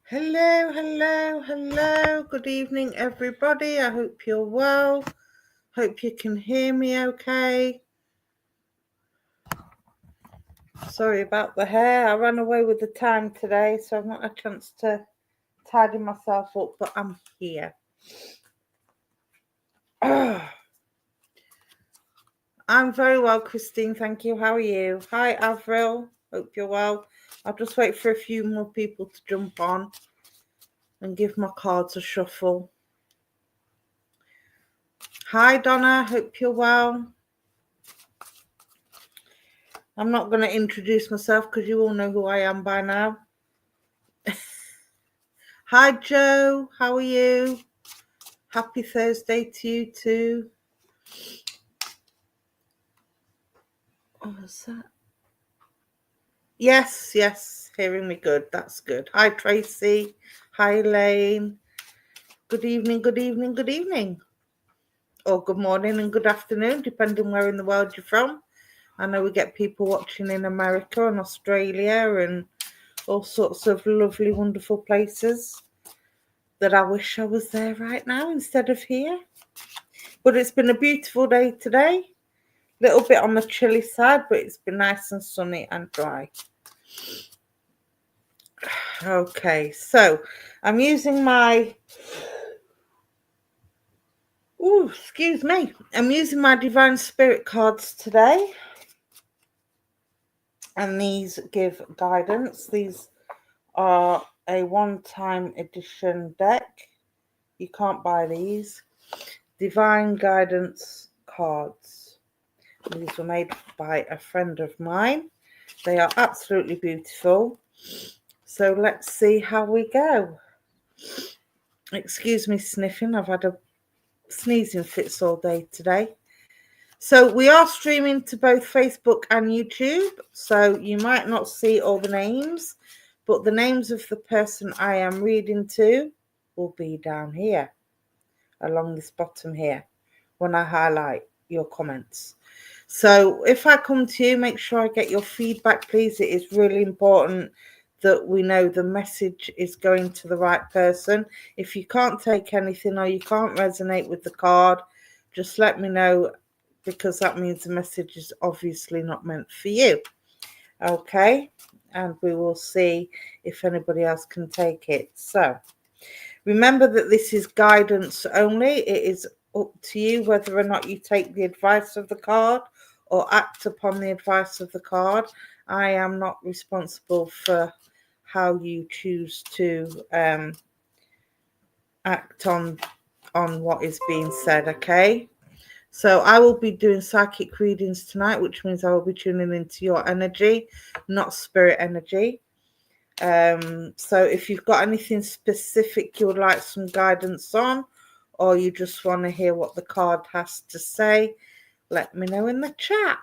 Hello, hello, hello. Good evening, everybody. I hope you're well. Hope you can hear me okay. Sorry about the hair. I ran away with the time today, so I've not had a chance to tidy myself up, but I'm here. I'm very well, Christine. Thank you. How are you? Hi, Avril. Hope you're well. I'll just wait for a few more people to jump on and give my cards a shuffle. Hi, Donna. Hope you're well. I'm not going to introduce myself because you all know who I am by now. Hi, Joe. How are you? Happy Thursday to you too. Oh, what's that? Yes. Hearing me good. That's good. Hi, Tracy. Hi, Elaine. Good evening, good evening, good evening. Or good morning and good afternoon, depending where in the world you're from. I know we get people watching in America and Australia and all sorts of lovely, wonderful places that I wish I was there right now instead of here. But it's been a beautiful day today. A little bit on the chilly side, but it's been nice and sunny and dry. Okay, so I'm using my... excuse me. I'm using my Divine Spirit cards today. And these give guidance. These are a one-time edition deck. You can't buy these. Divine Guidance cards. These were made by a friend of mine. They are absolutely beautiful. So let's see how we go. Excuse me sniffing. I've had a sneezing fits all day today. So we are streaming to both Facebook and YouTube. So you might not see all the names, but the names of the person I am reading to will be down here, along this bottom here, when I highlight your comments. So if I come to you, make sure I get your feedback, please. It is really important that we know the message is going to the right person. If you can't take anything or you can't resonate with the card, just let me know, because that means the message is obviously not meant for you. Okay, and we will see if anybody else can take it. So remember that this is guidance only. It is up to you whether or not you take the advice of the card or act upon the advice of the card. I am not responsible for how you choose to act on what is being said, okay? So I will be doing psychic readings tonight, which means I will be tuning into your energy, not spirit energy. So if you've got anything specific you would like some guidance on, or you just want to hear what the card has to say, let me know in the chat.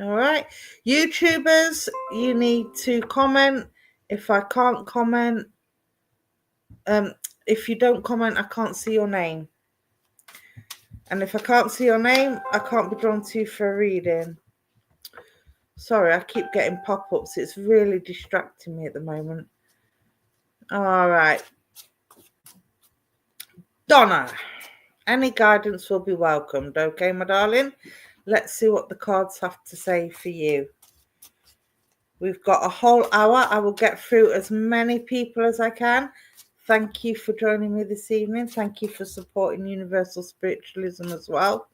All right, YouTubers, you need to comment. If I can't comment, if you don't comment, I can't see your name. And if I can't see your name, I can't be drawn to you for a reading. Sorry, I keep getting pop-ups. It's really distracting me at the moment. All right. Donna, any guidance will be welcomed. Okay, my darling? Let's see what the cards have to say for you. We've got a whole hour. I will get through as many people as I can. Thank you for joining me this evening. Thank you for supporting Universal Spiritualism as well.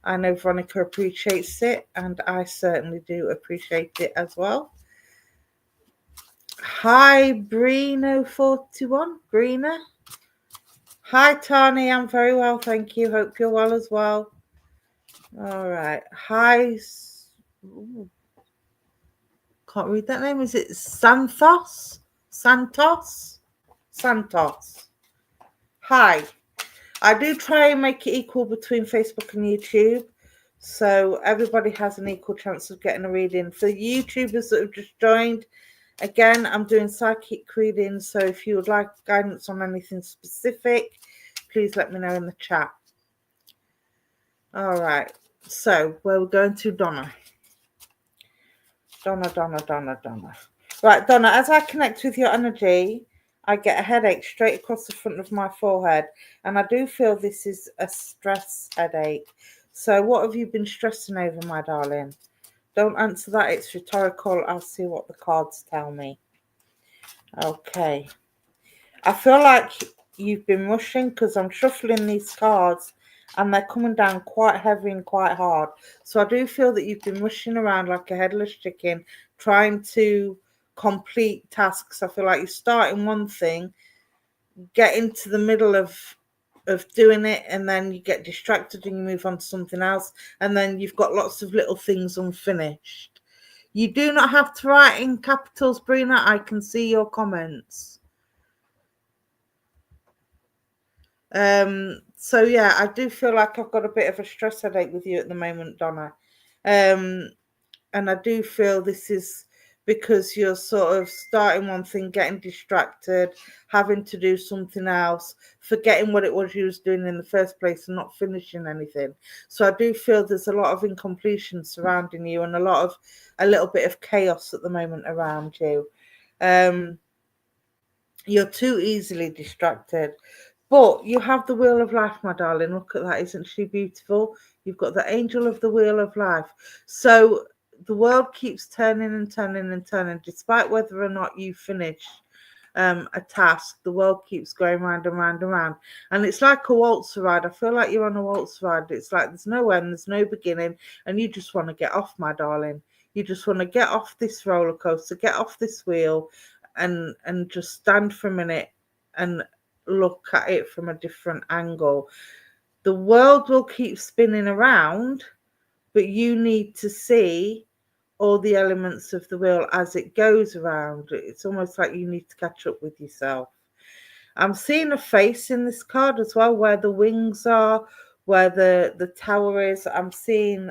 I know Veronica appreciates it, and I certainly do appreciate it as well. Hi, Brino41. Brina. Hi, Tani. I'm very well, thank you. Hope you're well as well. All right. Hi. Ooh, can't read that name. Is it Santos? Santos? Santos. Hi. I do try and make it equal between Facebook and YouTube, so everybody has an equal chance of getting a reading. For YouTubers that have just joined, again, I'm doing psychic readings, so if you would like guidance on anything specific, please let me know in the chat. All right, so we're going to Donna. Donna. Right, Donna, as I connect with your energy, I get a headache straight across the front of my forehead, and I do feel this is a stress headache. So what have you been stressing over, my darling? Don't answer that, it's rhetorical. I'll see what the cards tell me. Okay. I feel like you've been rushing because I'm shuffling these cards and they're coming down quite heavy and quite hard. So I do feel that you've been rushing around like a headless chicken, trying to complete tasks. I feel like you're starting one thing, get into the middle of doing it, and then you get distracted and you move on to something else, and then you've got lots of little things unfinished. You do not have to write in capitals, Brina. I can see your comments. So yeah, I do feel like I've got a bit of a stress headache with you at the moment, Donna. And I do feel this is because you're sort of starting one thing, getting distracted, having to do something else, forgetting what it was you was doing in the first place and not finishing anything. So I do feel there's a lot of incompletion surrounding you and a little bit of chaos at the moment around you. You're too easily distracted. But you have the wheel of life, my darling. Look at that. Isn't she beautiful? You've got the angel of the wheel of life. So the world keeps turning and turning and turning, despite whether or not you finish a task. The world keeps going round and round and round. And it's like a waltz ride. I feel like you're on a waltz ride. It's like there's no end, there's no beginning, and you just want to get off, my darling. You just want to get off this roller coaster, get off this wheel, and just stand for a minute and look at it from a different angle. The world will keep spinning around, but you need to see all the elements of the wheel as it goes around. It's almost like you need to catch up with yourself. I'm seeing a face in this card as well, where the wings are, where the tower is. I'm seeing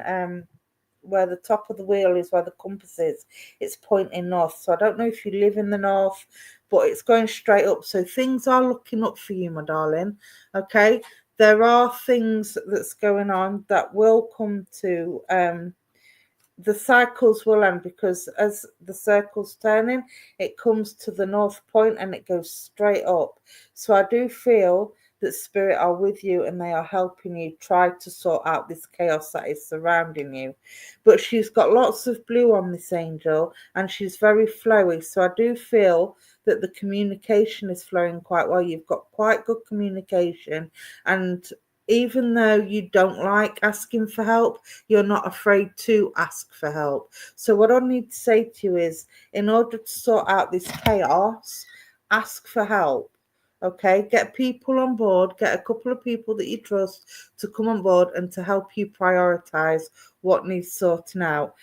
where the top of the wheel is, where the compass is. It's pointing north. So I don't know if you live in the north, but it's going straight up. So things are looking up for you, my darling. Okay. There are things that's going on that will come to the cycles will end, because as the circle's turning, it comes to the north point and it goes straight up. So I do feel that spirit are with you and they are helping you try to sort out this chaos that is surrounding you. But she's got lots of blue on this angel and she's very flowy. So I do feel that the communication is flowing quite well. You've got quite good communication, and even though you don't like asking for help, you're not afraid to ask for help. So what I need to say to you is, in order to sort out this chaos, ask for help. Okay, get people on board, get a couple of people that you trust to come on board and to help you prioritize what needs sorting out.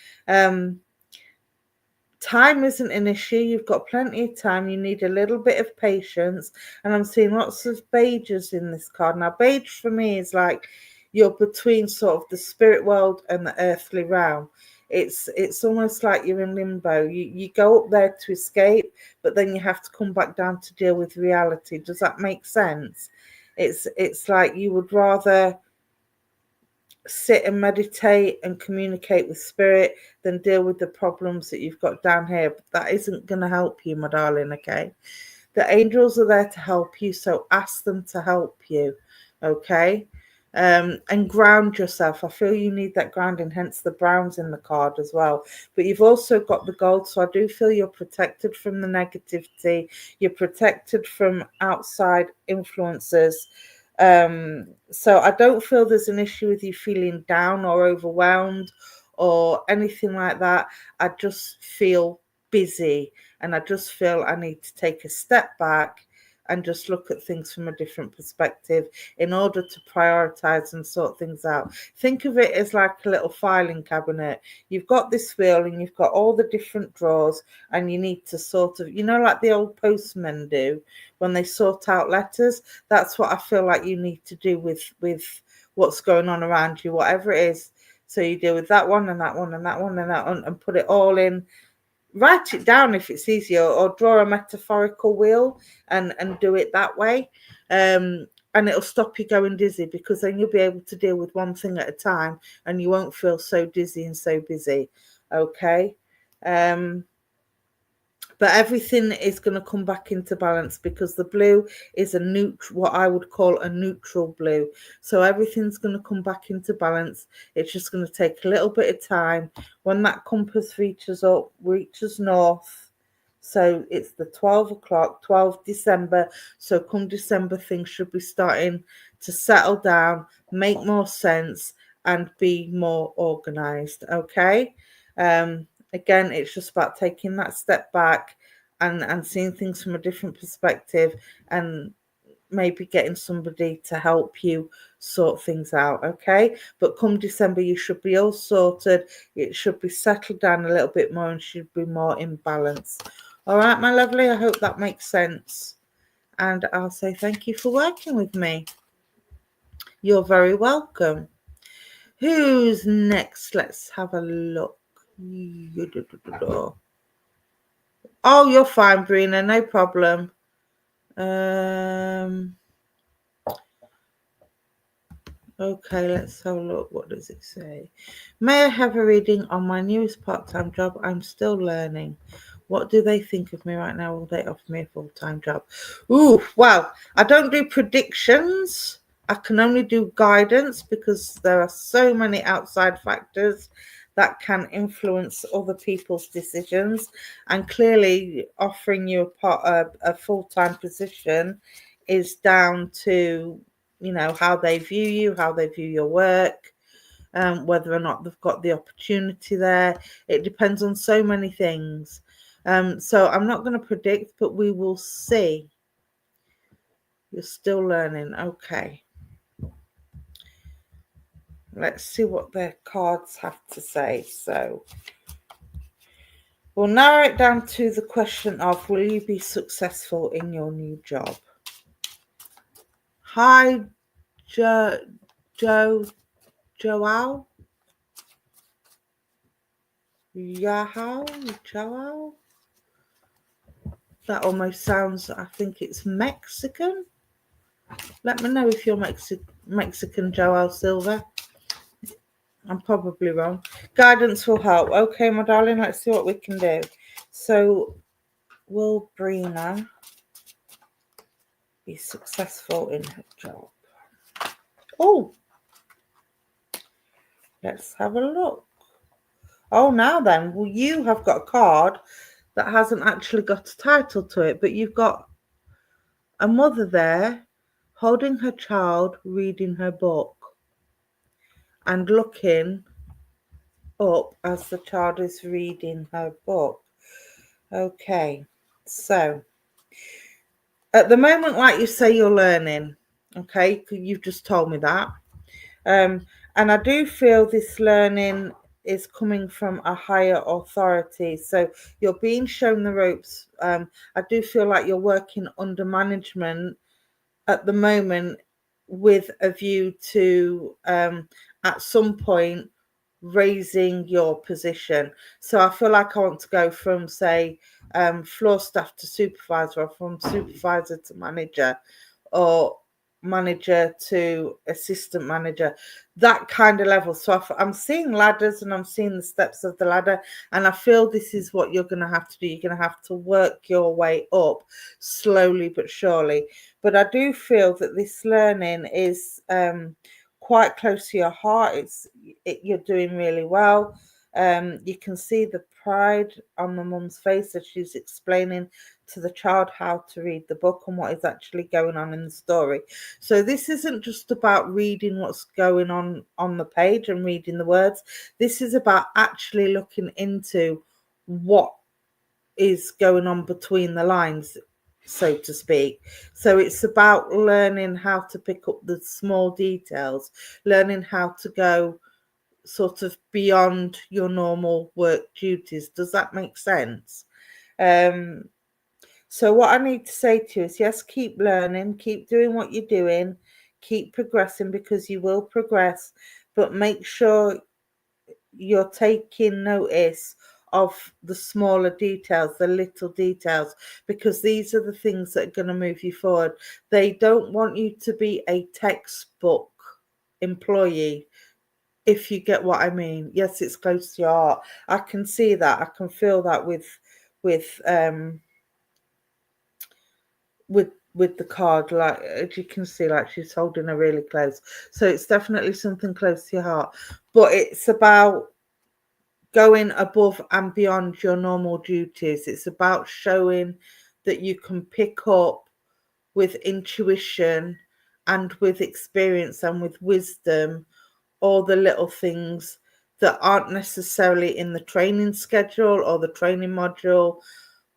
Time isn't an issue. You've got plenty of time. You need a little bit of patience. And I'm seeing lots of beiges in this card. Now, beige for me is like you're between sort of the spirit world and the earthly realm. It's almost like you're in limbo. You go up there to escape, but then you have to come back down to deal with reality. Does that make sense? It's like you would rather sit and meditate and communicate with spirit than deal with the problems that you've got down here. But that isn't going to help you, my darling. Okay, the angels are there to help you, so ask them to help you. Okay, and ground yourself. I feel you need that grounding, hence the browns in the card as well. But you've also got the gold, so I do feel you're protected from the negativity. You're protected from outside influences. So I don't feel there's an issue with you feeling down or overwhelmed or anything like that. I just feel busy, and I just feel I need to take a step back and just look at things from a different perspective in order to prioritize and sort things out. Think of it as like a little filing cabinet. You've got this wheel and you've got all the different drawers, and you need to sort of, like the old postmen do when they sort out letters. That's what I feel like you need to do with what's going on around you, whatever it is. So you deal with that one and that one and that one and that one and put it all in. Write it down if it's easier, or draw a metaphorical wheel and do it that way. And it'll stop you going dizzy, because then you'll be able to deal with one thing at a time and you won't feel so dizzy and so busy. Okay. But everything is going to come back into balance because the blue is a neutral, what I would call a neutral blue. So everything's going to come back into balance. It's just going to take a little bit of time. When that compass reaches north, so it's the 12 o'clock, 12 December. So come December, things should be starting to settle down, make more sense, and be more organized. Okay. Again, it's just about taking that step back and seeing things from a different perspective, and maybe getting somebody to help you sort things out. Okay. But come December, you should be all sorted. It should be settled down a little bit more and should be more in balance. All right, my lovely. I hope that makes sense. And I'll say thank you for working with me. You're very welcome. Who's next? Let's have a look. Oh, you're fine, Brina. No problem. Okay, let's have a look. What does it say? May I have a reading on my newest part-time job? I'm still learning. What do they think of me right now? Will they offer me a full-time job? Ooh, well, I don't do predictions. I can only do guidance because there are so many outside factors that can influence other people's decisions. And clearly, offering you a full-time position is down to, you know, how they view you, how they view your work, whether or not they've got the opportunity there. It depends on so many things. So I'm not going to predict, but we will see. You're still learning. Okay. Let's see what their cards have to say. So we'll narrow it down to the question of, will you be successful in your new job? Hi, Joao. Joao. That almost sounds, I think it's Mexican. Let me know if you're Mexican, Joao Silva. I'm probably wrong. Guidance will help. Okay, my darling, let's see what we can do. So, will Brina be successful in her job? Oh, let's have a look. Oh, now then, well, you have got a card that hasn't actually got a title to it, but you've got a mother there holding her child, reading her book, and looking up as the child is reading her book. Okay, so at the moment, like you say, you're learning. Okay, you've just told me that. And I do feel this learning is coming from a higher authority. So you're being shown the ropes. I do feel like you're working under management at the moment with a view to at some point raising your position. So I feel like I want to go from, say, floor staff to supervisor, or from supervisor to manager, or manager to assistant manager, that kind of level. So I'm seeing ladders and I'm seeing the steps of the ladder, and I feel this is what you're going to have to do. You're going to have to work your way up slowly but surely. But I do feel that this learning is quite close to your heart. You're doing really well. You can see the pride on the mum's face as she's explaining to the child how to read the book and what is actually going on in the story. So this isn't just about reading what's going on the page and reading the words. This is about actually looking into what is going on between the lines, so to speak. So it's about learning how to pick up the small details, learning how to go sort of beyond your normal work duties. Does that make sense? So what I need to say to you is, yes, keep learning, keep doing what you're doing, keep progressing, because you will progress, but make sure you're taking notice of the smaller details, the little details, because these are the things that are going to move you forward. They don't want you to be a textbook employee, if you get what I mean. Yes, it's close to your heart. I can see that. I can feel that with with the card, like as you can see, like she's holding her really close. So it's definitely something close to your heart, but it's about going above and beyond your normal duties. It's about showing that you can pick up with intuition and with experience and with wisdom all the little things that aren't necessarily in the training schedule or the training module,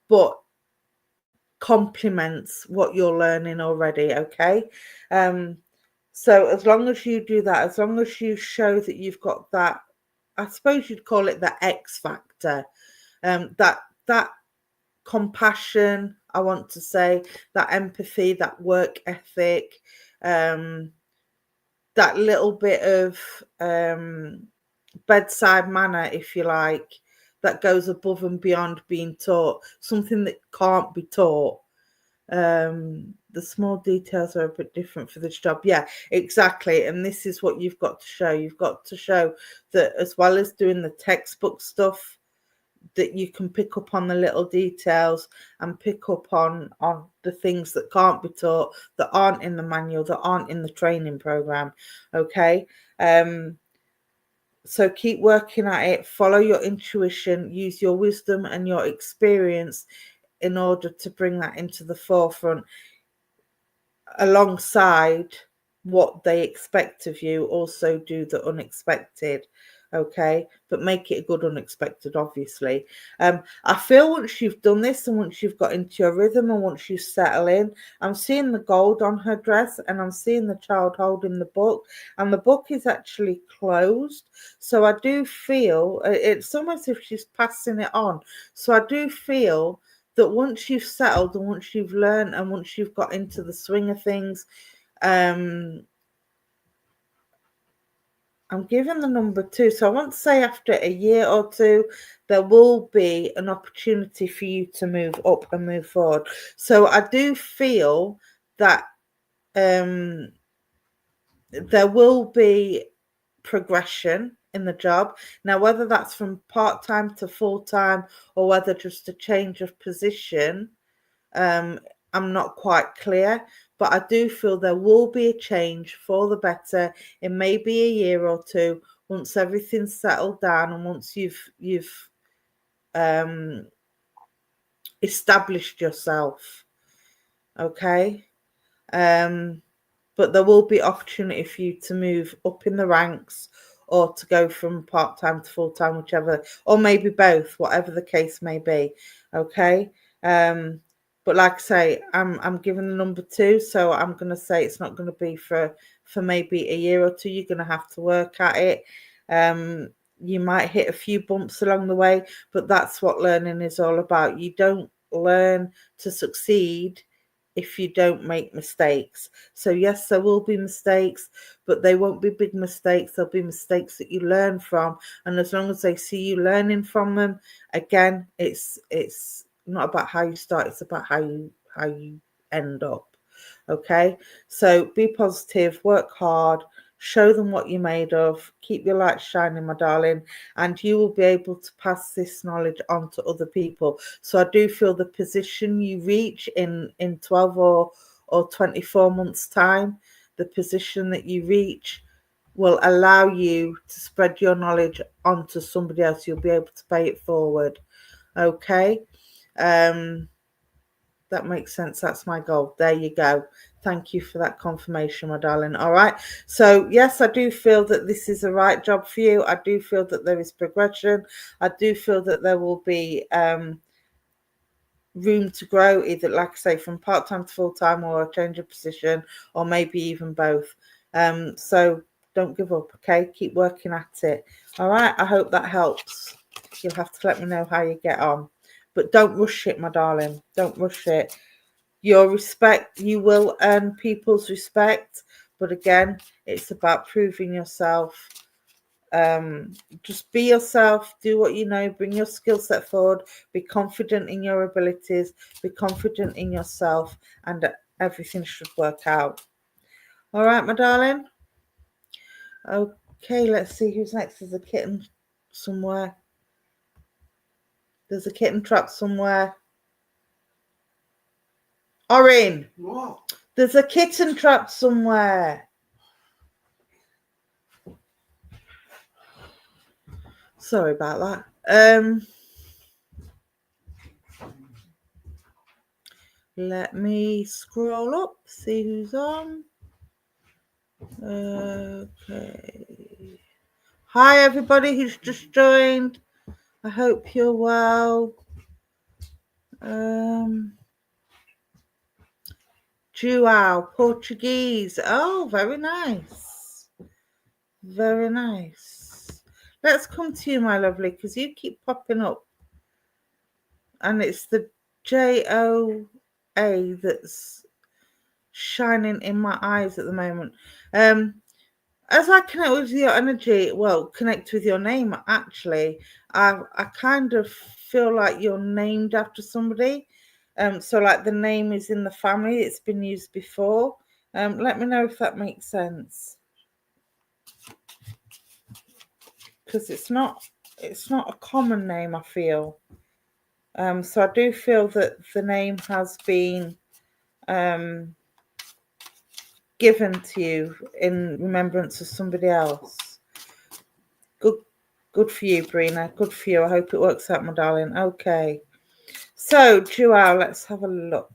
but complements what you're learning already. Okay. So as long as you do that, as long as you show that you've got that, I suppose you'd call it the X factor, that compassion, I want to say, that empathy, that work ethic, that little bit of bedside manner, if you like, that goes above and beyond being taught, something that can't be taught. The small details are a bit different for this job. Yeah, exactly. And this is what you've got to show. You've got to show that as well as doing the textbook stuff, that you can pick up on the little details and pick up on the things that can't be taught, that aren't in the manual, that aren't in the training program. Okay. So keep working at it, follow your intuition, use your wisdom and your experience in order to bring that into the forefront alongside what they expect of you. Also do the unexpected. Okay, but make it a good unexpected, obviously. I feel once you've done this and once you've got into your rhythm and once you settle in, I'm seeing the gold on her dress and I'm seeing the child holding the book, and the book is actually closed. So I do feel it's almost as if she's passing it on. So I do feel that once you've settled and once you've learned and once you've got into the swing of things, I'm given the number 2. So I want to say after a year or 2, there will be an opportunity for you to move up and move forward. So I do feel that there will be progression in the job. Now, whether that's from part-time to full-time or whether just a change of position, I'm not quite clear, but I do feel there will be a change for the better in maybe a year or 2 once everything's settled down and once you've established yourself. Okay. But there will be opportunity for you to move up in the ranks or to go from part-time to full-time, whichever, or maybe both, whatever the case may be. Okay. But like I say, I'm given the number 2, so I'm going to say it's not going to be for maybe a year or 2. You're going to have to work at it. You might hit a few bumps along the way, but that's what learning is all about. You don't learn to succeed if you don't make mistakes. So yes, there will be mistakes, but they won't be big mistakes. There'll be mistakes that you learn from, and as long as they see you learning from them, again, it's not about how you start, it's about how you end up. Okay, so be positive, work hard, show them what you're made of, keep your light shining, my darling, and you will be able to pass this knowledge on to other people. So I do feel the position you reach in 12 or 24 months time, the position that you reach will allow you to spread your knowledge onto somebody else. You'll be able to pay it forward. Okay. That makes sense. That's my goal. There you go. Thank you for that confirmation, my darling. All right. So yes, I do feel that this is the right job for you. I do feel that there is progression. I do feel that there will be room to grow, either, like I say, from part-time to full-time or a change of position, or maybe even both. So don't give up. Okay. Keep working at it. All right. I hope that helps. You'll have to let me know how you get on. But don't rush it, my darling. Don't rush it. Your respect, you will earn people's respect. But again, it's about proving yourself. Just be yourself. Do what you know. Bring your skill set forward. Be confident in your abilities. Be confident in yourself. And everything should work out. All right, my darling? Okay, let's see who's next. There's a kitten somewhere. There's a kitten trapped somewhere. Orin. What? There's a kitten trapped somewhere. Sorry about that. Let me scroll up, see who's on. Okay. Hi, everybody who's just joined. I hope you're well. João, Portuguese. Oh, very nice. Very nice. Let's come to you, my lovely, because you keep popping up. And it's the JOA that's shining in my eyes at the moment. As I connect with your energy, well, connect with your name, actually, I kind of feel like you're named after somebody. So like the name is in the family, it's been used before. Let me know if that makes sense. Because it's not a common name, I feel. So I do feel that the name has been given to you in remembrance of somebody else. Good for you, Brina. Good for you. I hope it works out, my darling. Okay. So, Joao, let's have a look.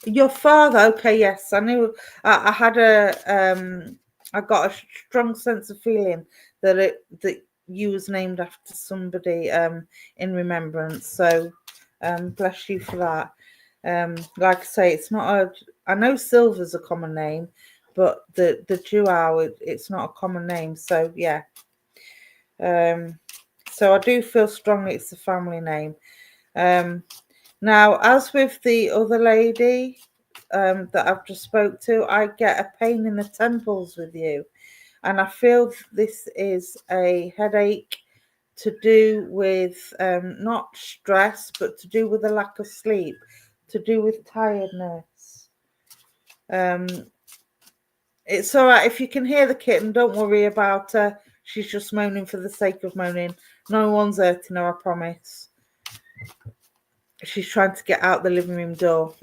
Your father. Okay, yes. I knew. I had I got a strong sense of feeling that you was named after somebody in remembrance. So, bless you for that. Like I say, it's not I know Silver's a common name, but the Joao, it's not a common name. So yeah. So I do feel strongly it's a family name. Now, as with the other lady that I've just spoke to, I get a pain in the temples with you, and I feel this is a headache to do with not stress, but to do with a lack of sleep, to do with tiredness. It's all right if you can hear the kitten. Don't worry about her. She's just moaning for the sake of moaning. No one's hurting her, I promise. She's trying to get out the living room door.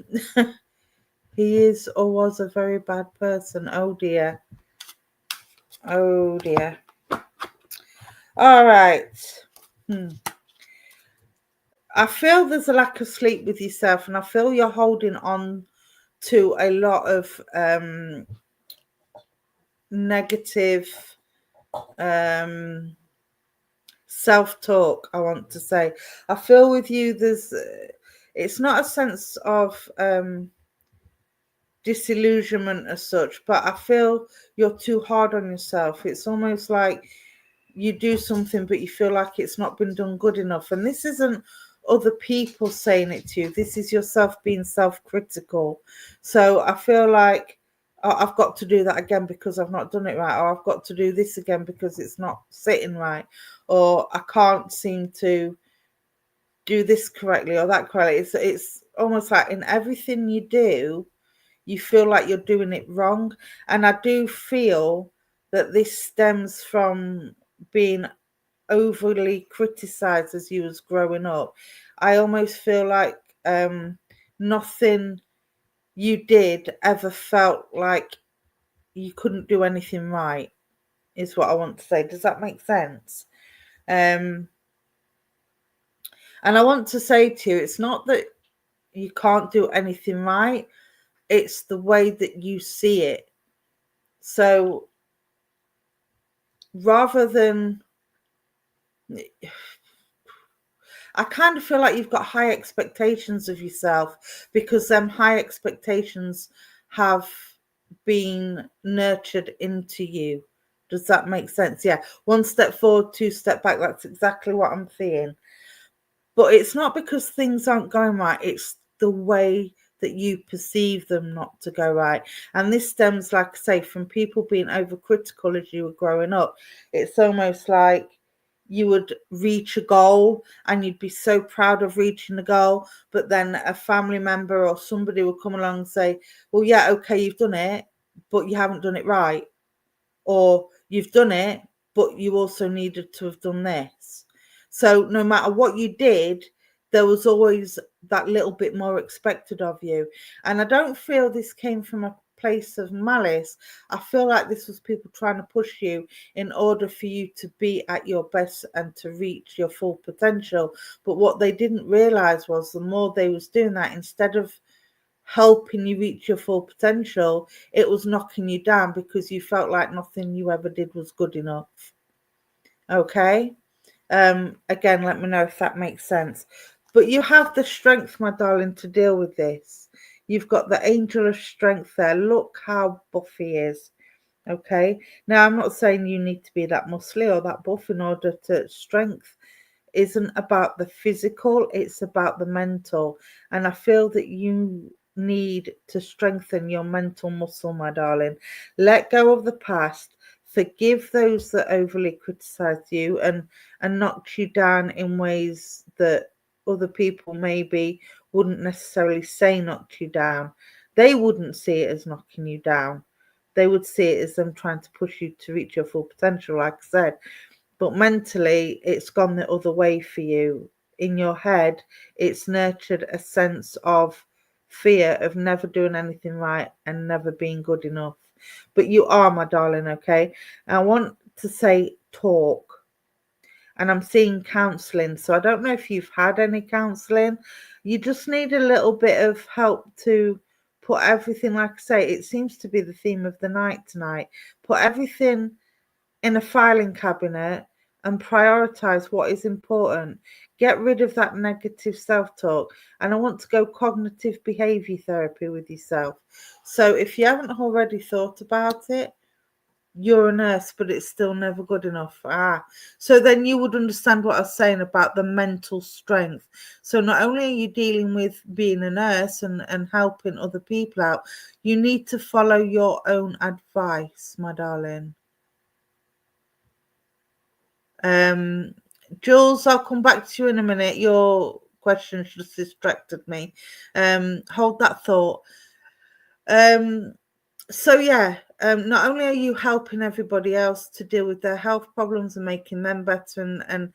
He is or was a very bad person. Oh dear. Oh dear. All right. I feel there's a lack of sleep with yourself, and I feel you're holding on to a lot of negative self-talk. I want to say, I feel with you there's it's not a sense of disillusionment as such, but I feel you're too hard on yourself. It's almost like you do something but you feel like it's not been done good enough, and this isn't other people saying it to you, this is yourself being self-critical. So I feel like, oh, I've got to do that again because I've not done it right, or I've got to do this again because it's not sitting right, or I can't seem to do this correctly or that correctly. It's almost like in everything you do, you feel like you're doing it wrong. And I do feel that this stems from being overly criticized as you was growing up. I almost feel like nothing you did ever felt like you couldn't do anything right, is what I want to say. Does that make sense? And I want to say to you, it's not that you can't do anything right, it's the way that you see it. So rather than, I kind of feel like you've got high expectations of yourself because them high expectations have been nurtured into you. Does that make sense? Yeah. One step forward, two step back. That's exactly what I'm seeing. But it's not because things aren't going right. It's the way that you perceive them not to go right. And this stems, like I say, from people being overcritical as you were growing up. It's almost like you would reach a goal and you'd be so proud of reaching the goal, but then a family member or somebody would come along and say, well, yeah, okay, you've done it, but you haven't done it right. Or you've done it, but you also needed to have done this. So no matter what you did, there was always that little bit more expected of you. And I don't feel this came from a place of malice. I feel like this was people trying to push you in order for you to be at your best and to reach your full potential. But what they didn't realize was the more they was doing that, instead of helping you reach your full potential, it was knocking you down because you felt like nothing you ever did was good enough. Okay. Again, let me know if that makes sense. But you have the strength, my darling, to deal with this. You've got the angel of strength there. Look how buff he is. Okay. Now, I'm not saying you need to be that muscly or that buff in order to strength isn't about the physical, it's about the mental. And I feel that you need to strengthen your mental muscle, my darling. Let go of the past. Forgive those that overly criticized you and knocked you down in ways that other people maybe wouldn't necessarily say knocked you down. They wouldn't see it as knocking you down. They would see it as them trying to push you to reach your full potential, like I said. But mentally, it's gone the other way for you. In your head, it's nurtured a sense of fear of never doing anything right and never being good enough. But you are, my darling, okay? And I want to say talk. And I'm seeing counselling. So I don't know if you've had any counselling. You just need a little bit of help to put everything, like I say, it seems to be the theme of the night tonight. Put everything in a filing cabinet and prioritize what is important. Get rid of that negative self-talk. And I want to go cognitive behavior therapy with yourself. So if you haven't already thought about it, you're a nurse, but it's still never good enough. So then you would understand what I was saying about the mental strength. So not only are you dealing with being a nurse and helping other people out, you need to follow your own advice, my darling. Jules, I'll come back to you in a minute. Your question just distracted me. Hold that thought. So yeah, not only are you helping everybody else to deal with their health problems and making them better, and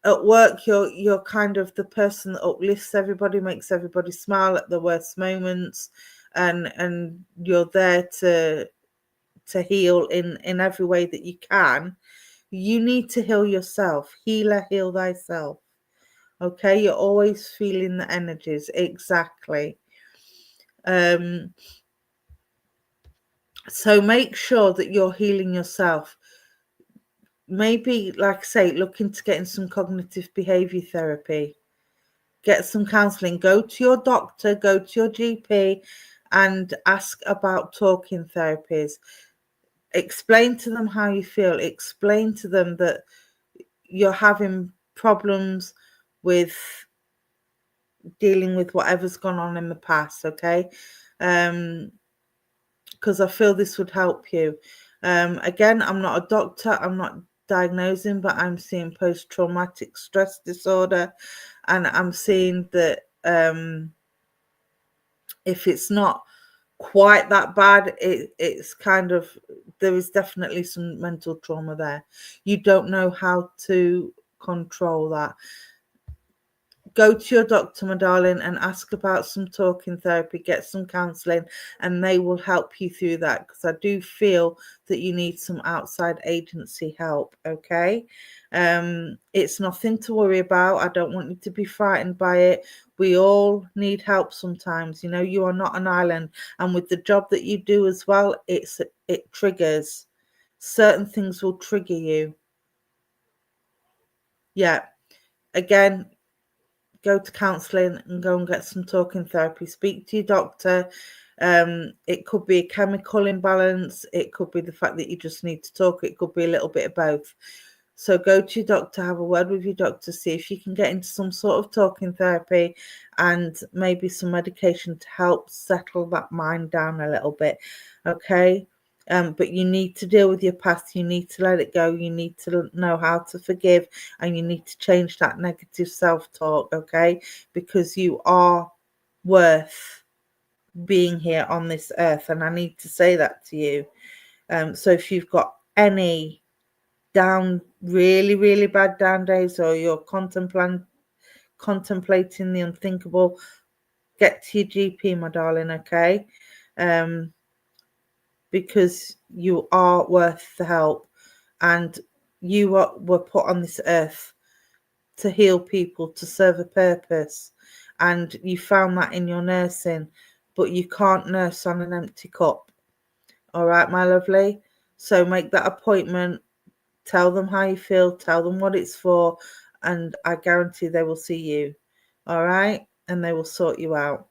at work you're kind of the person that uplifts everybody, makes everybody smile at the worst moments, and you're there to heal in every way that you can. You need to heal yourself. Healer, heal thyself. Okay, you're always feeling the energies. Exactly. So make sure that you're healing yourself. Maybe, like I say, look into getting some cognitive behavior therapy. Get some counselling. Go to your doctor, go to your GP and ask about talking therapies. Explain to them how you feel. Explain to them that you're having problems with dealing with whatever's gone on in the past, okay? Because I feel this would help you. Again, I'm not a doctor, I'm not diagnosing, but I'm seeing post-traumatic stress disorder, and I'm seeing that if it's not quite that bad, it's kind of, there is definitely some mental trauma there. You don't know how to control that. Go to your doctor, my darling, and ask about some talking therapy, get some counselling, and they will help you through that, because I do feel that you need some outside agency help, okay? It's nothing to worry about. I don't want you to be frightened by it. We all need help sometimes. You know, you are not an island, and with the job that you do as well, it triggers. Certain things will trigger you. Yeah. Again, go to counselling and go and get some talking therapy. Speak to your doctor. It could be a chemical imbalance. It could be the fact that you just need to talk. It could be a little bit of both. So go to your doctor, have a word with your doctor, see if you can get into some sort of talking therapy and maybe some medication to help settle that mind down a little bit. Okay. But you need to deal with your past. You need to let it go. You need to know how to forgive, and you need to change that negative self-talk, okay? Because you are worth being here on this earth, and I need to say that to you. So if you've got any really bad down days, or you're contemplating the unthinkable, get to your GP, my darling, okay? Because you are worth the help, and you were put on this earth to heal people, to serve a purpose, and you found that in your nursing, but you can't nurse on an empty cup. All right, my lovely? So make that appointment, tell them how you feel, tell them what it's for, and I guarantee they will see you. All right? And they will sort you out.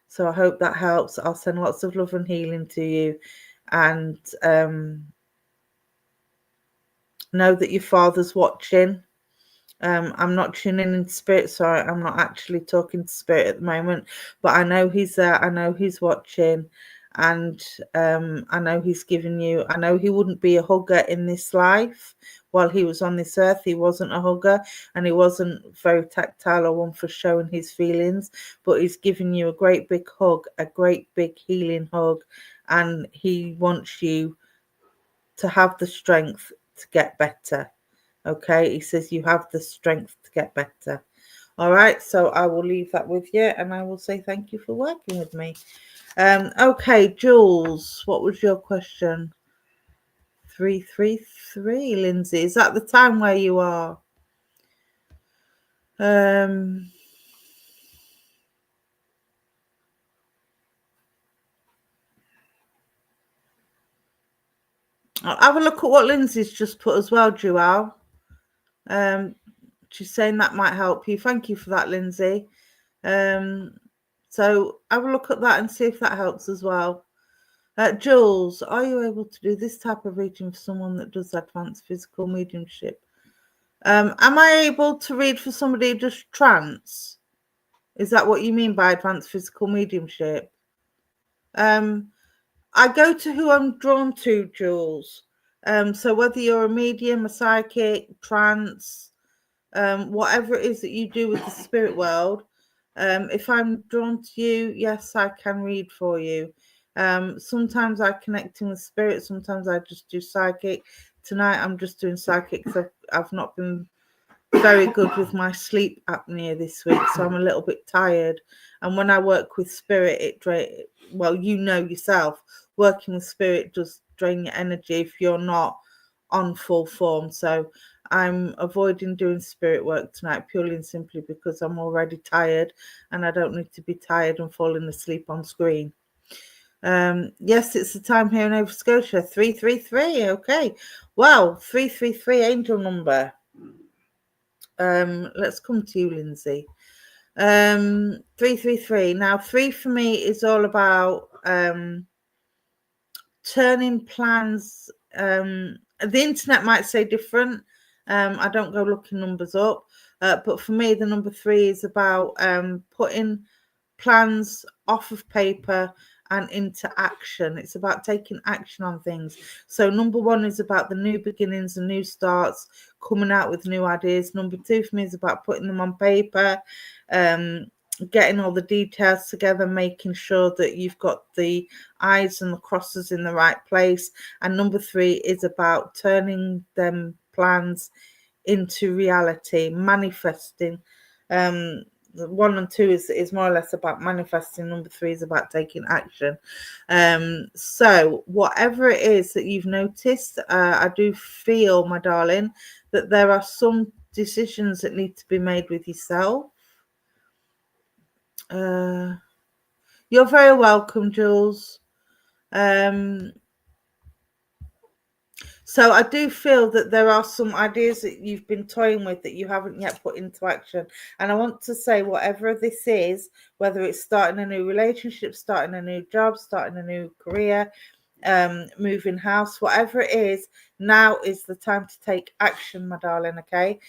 So I hope that helps. I'll send lots of love and healing to you, and know that your father's watching. I'm not tuning in spirit, so I'm not actually talking to spirit at the moment, but I know he's there. I know he's watching, and I know he's giving you. I know he wouldn't be a hugger in this life. While he was on this earth, he wasn't a hugger, and he wasn't very tactile or one for showing his feelings, but he's giving you a great big hug, a great big healing hug, and he wants you to have the strength to get better. Okay, he says you have the strength to get better. All right, so I will leave that with you, and I will say thank you for working with me. Okay, Jules, what was your question? 333, Lindsay. Is that the time where you are? I'll have a look at what Lindsay's just put as well, Joelle. She's saying that might help you. Thank you for that, Lindsay. So have a look at that and see if that helps as well. Jules, are you able to do this type of reading for someone that does advanced physical mediumship? Am I able to read for somebody who does trance? Is that what you mean by advanced physical mediumship? I go to who I'm drawn to, Jules. So whether you're a medium, a psychic, trance, whatever it is that you do with the spirit world, if I'm drawn to you, yes, I can read for you. Sometimes I connect in with spirit, sometimes I just do psychic. Tonight I'm just doing psychic because I've not been very good with my sleep apnea this week, so I'm a little bit tired. And when I work with spirit, well, you know yourself, working with spirit does drain your energy if you're not on full form. So I'm avoiding doing spirit work tonight purely and simply because I'm already tired, and I don't need to be tired and falling asleep on screen. Yes, it's the time here in Nova Scotia. 333. Okay. Well, 333 angel number. Let's come to you, Lindsay. 333. Now, 3 for me is all about turning plans. The internet might say different. I don't go looking numbers up, but for me, the number 3 is about putting plans off of paper and into action. It's about taking action on things. So number 1 is about the new beginnings and new starts, coming out with new ideas. Number 2 for me is about putting them on paper, getting all the details together, making sure that you've got the I's and the crosses in the right place. And number 3 is about turning them plans into reality, manifesting. 1 and 2 is more or less about manifesting. Number 3 is about taking action. So whatever it is that you've noticed, I do feel, my darling, that there are some decisions that need to be made with yourself. You're very welcome, Jules. So I do feel that there are some ideas that you've been toying with that you haven't yet put into action. And I want to say, whatever this is, whether it's starting a new relationship, starting a new job, starting a new career, moving house, whatever it is, now is the time to take action, my darling, okay?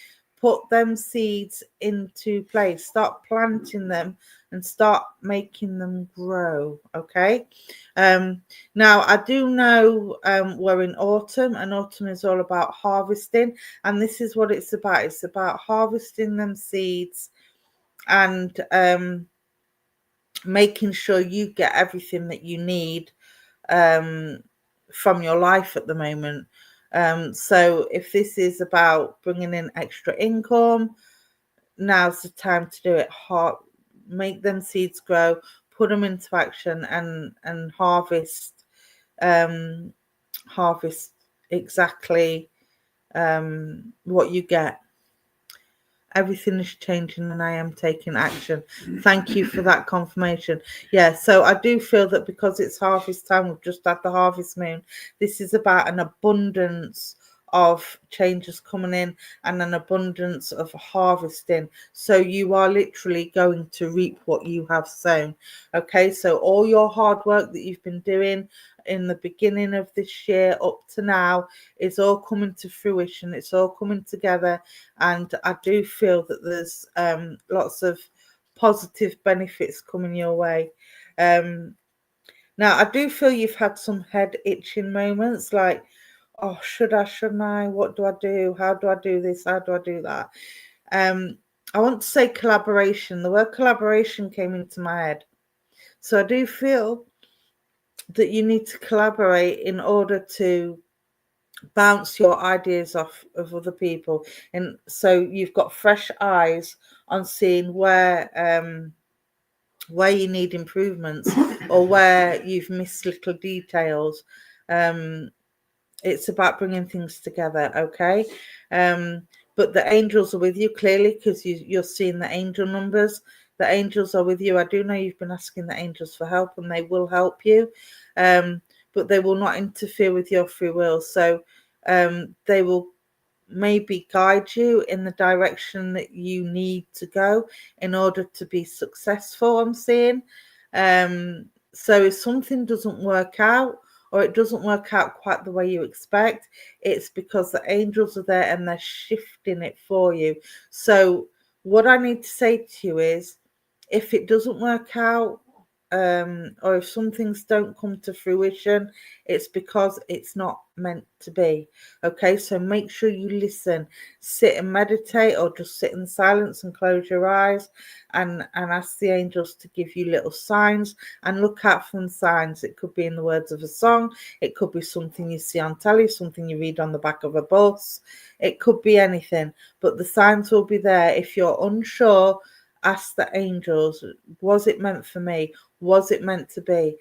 Put them seeds into place, start planting them and start making them grow, okay? Now, I do know we're in autumn, and autumn is all about harvesting, and this is what it's about. It's about harvesting them seeds and making sure you get everything that you need from your life at the moment. So if this is about bringing in extra income, now's the time to do it. Make them seeds grow, put them into action, and harvest exactly what you get. Everything is changing and I am taking action. Thank you for that confirmation. Yeah, so I do feel that because it's harvest time, we've just had the harvest moon. This is about an abundance of changes coming in and an abundance of harvesting. So you are literally going to reap what you have sown. Okay, so all your hard work that you've been doing in the beginning of this year up to now is all coming to fruition. It's all coming together, and I do feel that there's lots of positive benefits coming your way. Now I do feel you've had some head itching moments, like, oh, shouldn't I, what do I do, how do I do this, how do I do that? I want to say collaboration. The word collaboration came into my head, so I do feel that you need to collaborate in order to bounce your ideas off of other people, and so you've got fresh eyes on seeing where you need improvements or where you've missed little details. It's about bringing things together, okay? But the angels are with you clearly, because you're seeing the angel numbers. The angels are with you. I do know you've been asking the angels for help, and they will help you, but they will not interfere with your free will. So they will maybe guide you in the direction that you need to go in order to be successful, I'm seeing. So if something doesn't work out, or it doesn't work out quite the way you expect, it's because the angels are there and they're shifting it for you. So what I need to say to you is, if it doesn't work out, or if some things don't come to fruition, it's because it's not meant to be. Okay, so make sure you listen, sit and meditate, or just sit in silence and close your eyes and ask the angels to give you little signs, and look out for signs. It could be in the words of a song, it could be something you see on telly, something you read on the back of a bus, it could be anything, but the signs will be there. If you're unsure, ask the angels, was it meant for me? Was it meant to be?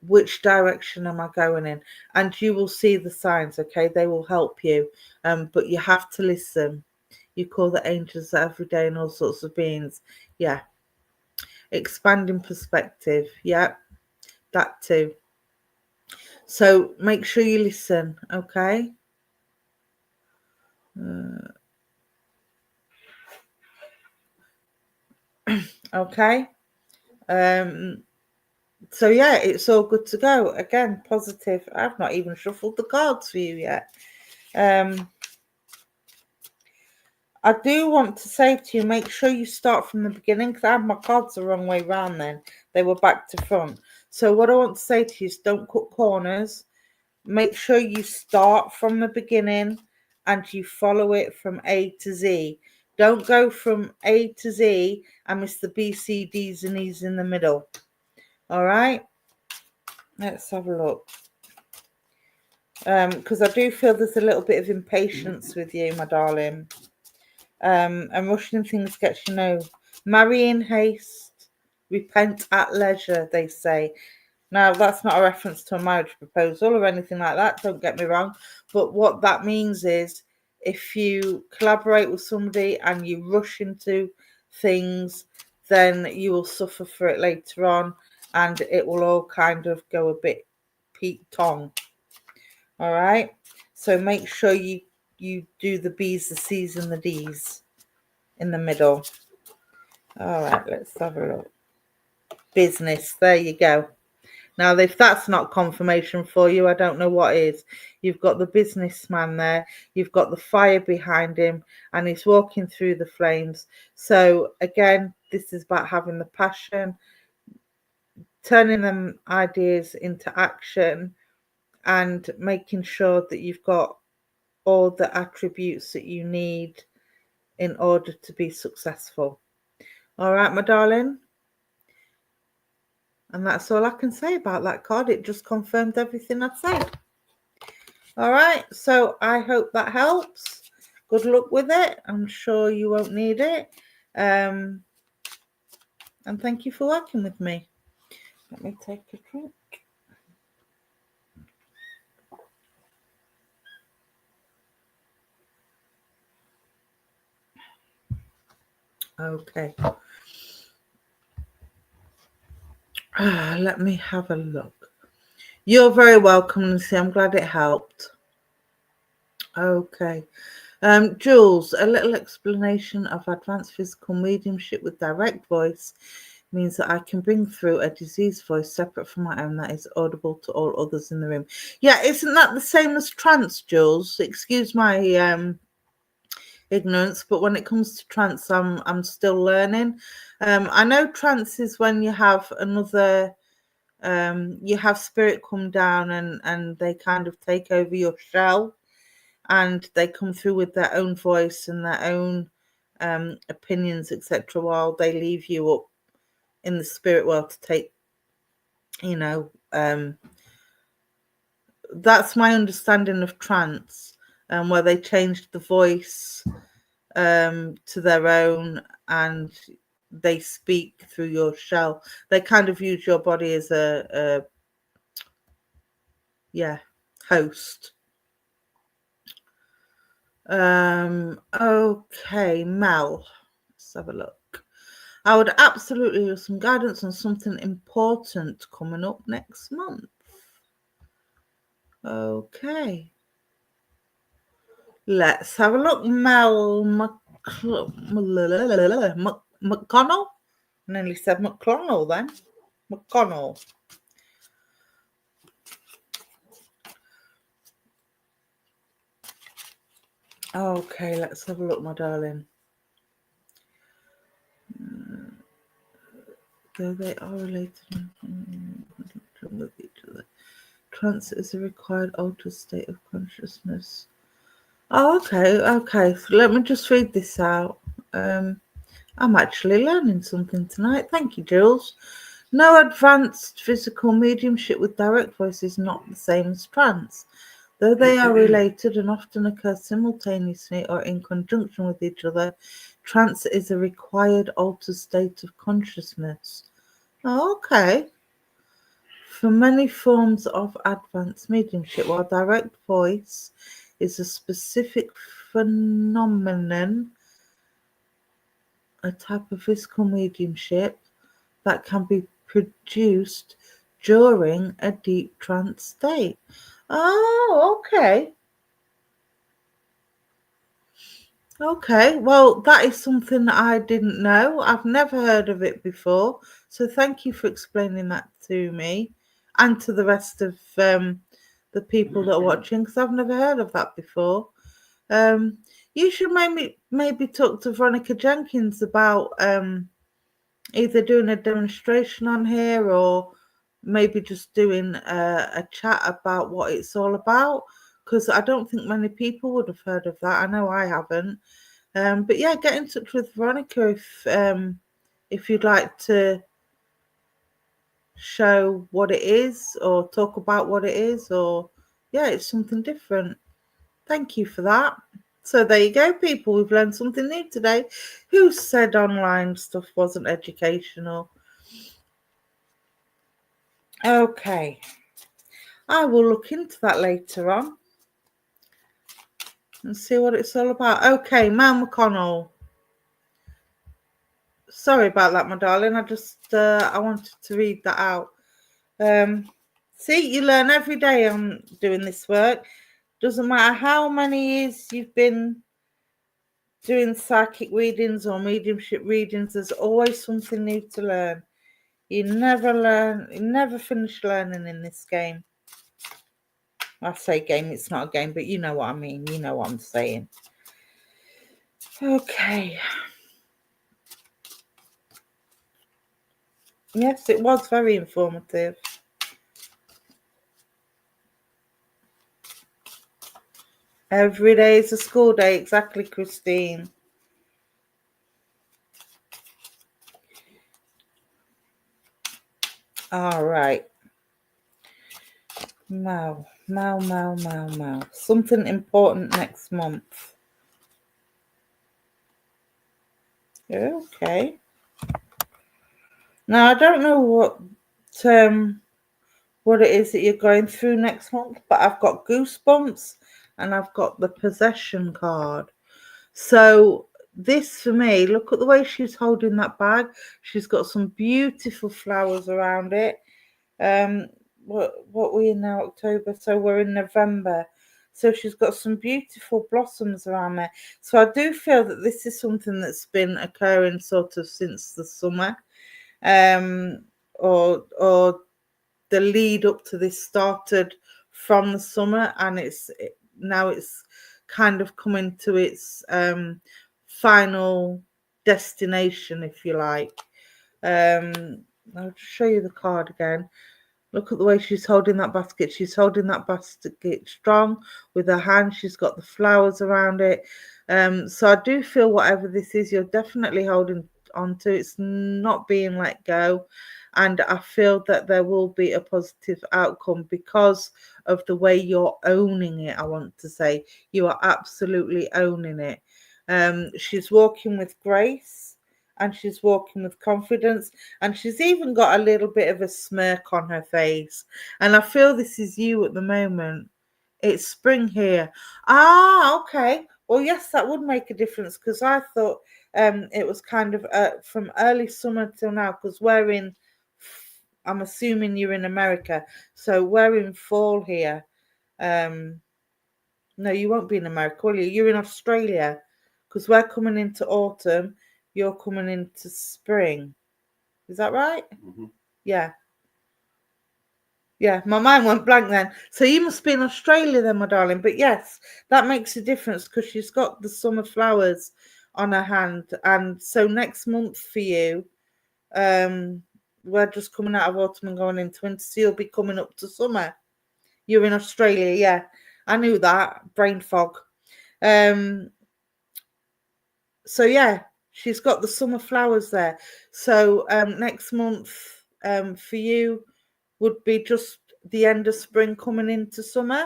Which direction am I going in? And you will see the signs, okay? They will help you, but you have to listen. You call the angels every day and all sorts of beings. Yeah. Expanding perspective. Yeah, that too. So make sure you listen, okay? Okay. So yeah, it's all good to go. Again, positive. I've not even shuffled the cards for you yet. I do want to say to you, make sure you start from the beginning, because I had my cards the wrong way round then. They were back to front. So what I want to say to you is, don't cut corners. Make sure you start from the beginning and you follow it from A to Z. Don't go from A to Z and miss the B, C, D's and E's in the middle. All right? Let's have a look. Because I do feel there's a little bit of impatience with you, my darling. And rushing things gets you know. Marry in haste, repent at leisure, they say. Now, that's not a reference to a marriage proposal or anything like that, don't get me wrong. But what that means is, if you collaborate with somebody and you rush into things, then you will suffer for it later on, and it will all kind of go a bit Pete-tong. All right? So make sure you do the B's, the C's, and the D's in the middle. All right, let's have a look. Business, there you go. Now, if that's not confirmation for you, I don't know what is. You've got the businessman there, you've got the fire behind him, and he's walking through the flames. So again, this is about having the passion, turning them ideas into action, and making sure that you've got all the attributes that you need in order to be successful. All right, my darling. And that's all I can say about that card. It just confirmed everything I said. All right, so I hope that helps. Good luck with it. I'm sure you won't need it. And thank you for working with me. Let me take a drink. Okay. Let me have a look. You're very welcome, Lucy. I'm glad it helped. Okay. Jules, a little explanation of advanced physical mediumship with direct voice means that I can bring through a diseased voice separate from my own that is audible to all others in the room. Yeah, isn't that the same as trance, Jules? Excuse my ignorance, but when it comes to trance, I'm still learning. I know trance is when you have another you have spirit come down and they kind of take over your shell, and they come through with their own voice and their own opinions, etc., while they leave you up in the spirit world to take, that's my understanding of trance, where they changed the voice to their own and they speak through your shell. They kind of use your body as a host. Okay, Mel, let's have a look. I would absolutely love some guidance on something important coming up next month. Okay. Let's have a look. Mel McConnell? I nearly said McClonnell then. McConnell. Okay, let's have a look, my darling. Though they are related with each other. Trance is a required altered state of consciousness. Oh, okay. So let me just read this out. I'm actually learning something tonight. Thank you, Jules. No, advanced physical mediumship with direct voice is not the same as trance. Though they are related and often occur simultaneously or in conjunction with each other, trance is a required altered state of consciousness. Oh, okay. For many forms of advanced mediumship, while direct voice is a specific phenomenon, a type of physical mediumship that can be produced during a deep trance state. Oh, okay. Okay, well, that is something that I didn't know. I've never heard of it before. So thank you for explaining that to me and to the rest of the people that are watching, because I've never heard of that before. You should maybe talk to Veronica Jenkins about either doing a demonstration on here or maybe just doing a chat about what it's all about, because I don't think many people would have heard of that. I know I haven't. But yeah, get in touch with Veronica if you'd like to show what it is or talk about what it is, or it's something different. Thank you for that. So there you go, people. We've learned something new today. Who said online stuff wasn't educational? Okay. I will look into that later on and see what it's all about. Okay, Mel McConnell. Sorry about that, my darling. I just I wanted to read that out. See, you learn every day on doing this work. Doesn't matter how many years you've been doing psychic readings or mediumship readings, there's always something new to learn. You never finish learning in this game. I say game, it's not a game, but you know what I mean. You know what I'm saying. Okay. Yes, it was very informative. Every day is a school day. Exactly, Christine. All right. Mau. Something important next month. Okay. Now I don't know what it is that you're going through next month, but I've got goosebumps and I've got the possession card. So this for me, look at the way she's holding that bag. She's got some beautiful flowers around it. What we in now, October, so we're in November. So she's got some beautiful blossoms around there. So I do feel that this is something that's been occurring sort of since the summer. Or the lead up to this started from the summer, and now it's kind of coming to its final destination, if you like. I'll just show you the card again. Look at the way she's holding that basket. She's holding that basket strong with her hand. She's got the flowers around it. So I do feel whatever this is, you're definitely holding on to. It's not being let go. And I feel that there will be a positive outcome because of the way you're owning it, I want to say. You are absolutely owning it. She's walking with grace and she's walking with confidence, and she's even got a little bit of a smirk on her face. And I feel this is you at the moment. It's spring here. Ah, okay. Well, yes, that would make a difference, because I thought it was kind of from early summer till now, because I'm assuming you're in America, so we're in fall here. No, you won't be in America, will you? You're in Australia, because we're coming into autumn. You're coming into spring. Is that right? Mm-hmm. Yeah. Yeah, my mind went blank then. So you must be in Australia then, my darling. But yes, that makes a difference because she's got the summer flowers on her hand. And so next month for you, we're just coming out of autumn and going into winter. So you'll be coming up to summer. You're in Australia, yeah. I knew that. Brain fog. So yeah, she's got the summer flowers there. So next month for you would be just the end of spring coming into summer.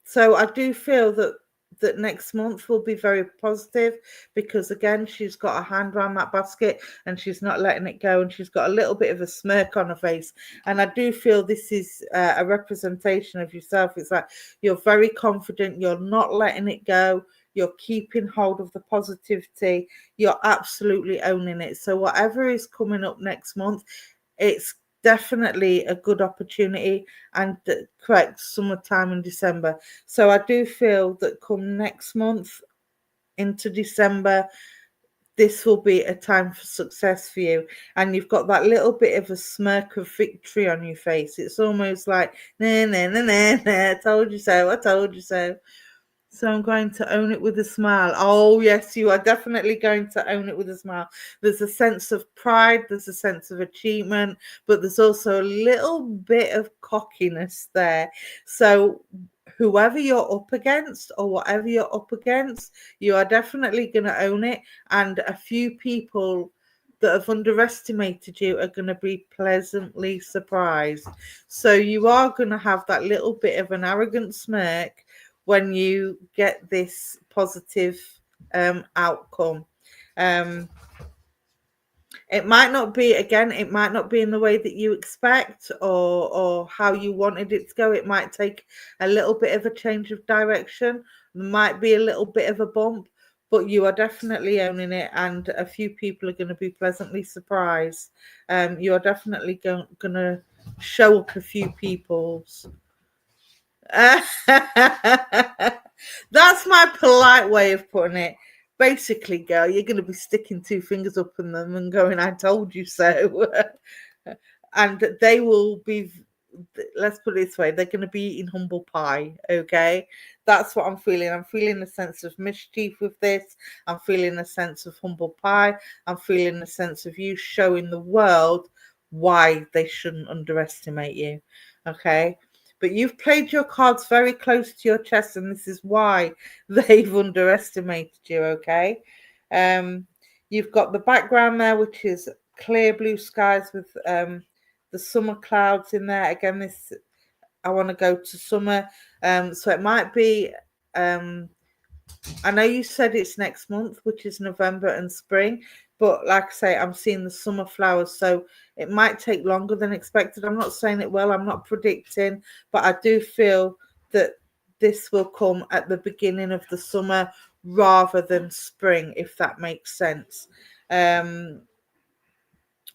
So I do feel that next month will be very positive, because again, she's got a hand around that basket and she's not letting it go, and she's got a little bit of a smirk on her face. And I do feel this is a representation of yourself. It's like you're very confident, you're not letting it go, you're keeping hold of the positivity, you're absolutely owning it. So whatever is coming up next month, it's definitely a good opportunity, and correct, summertime in December. So I do feel that come next month into December, this will be a time for success for you, and you've got that little bit of a smirk of victory on your face. It's almost like nah, nah, nah, nah, nah, I told you so, I told you so. So I'm going to own it with a smile. Oh, yes, you are definitely going to own it with a smile. There's a sense of pride, there's a sense of achievement, but there's also a little bit of cockiness there. So whoever you're up against or whatever you're up against, you are definitely going to own it. And a few people that have underestimated you are going to be pleasantly surprised. So you are going to have that little bit of an arrogant smirk when you get this positive outcome. It might not be, again, it might not be in the way that you expect or how you wanted it to go. It might take a little bit of a change of direction. There might be a little bit of a bump, but you are definitely owning it, and a few people are going to be pleasantly surprised. You are definitely going to show up a few people's. That's my polite way of putting it. Basically, girl, you're going to be sticking two fingers up in them and going, I told you so. And they will be, let's put it this way, they're going to be eating humble pie, okay? That's what I'm feeling. I'm feeling a sense of mischief with this. I'm feeling a sense of humble pie. I'm feeling a sense of you showing the world why they shouldn't underestimate you, okay? But you've played your cards very close to your chest, and this is why they've underestimated you, okay? You've got the background there, which is clear blue skies with the summer clouds in there. Again, this I want to go to summer. So it might be, I know you said it's next month, which is November and spring, but like I say, I'm seeing the summer flowers. So it might take longer than expected. I'm not saying it will, I'm not predicting, but I do feel that this will come at the beginning of the summer rather than spring, if that makes sense.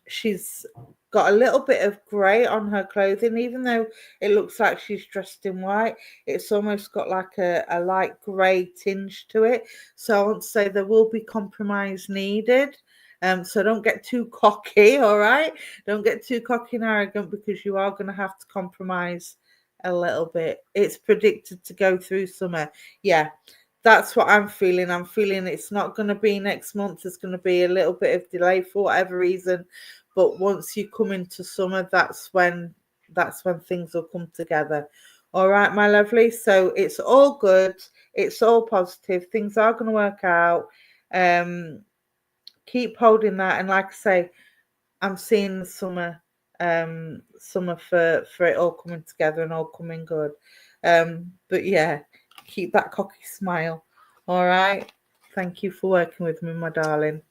She's got a little bit of grey on her clothing, even though it looks like she's dressed in white. It's almost got like a light grey tinge to it. So I want to say there will be compromise needed. So don't get too cocky, all right? Don't get too cocky and arrogant, because you are going to have to compromise a little bit. It's predicted to go through summer. Yeah, that's what I'm feeling. I'm feeling it's not going to be next month. There's going to be a little bit of delay for whatever reason. But once you come into summer, that's when things will come together. All right, my lovely. So it's all good. It's all positive. Things are going to work out. Keep holding that. And like I say, I'm seeing the summer for it all coming together and all coming good. But yeah, keep that cocky smile. All right. Thank you for working with me, my darling.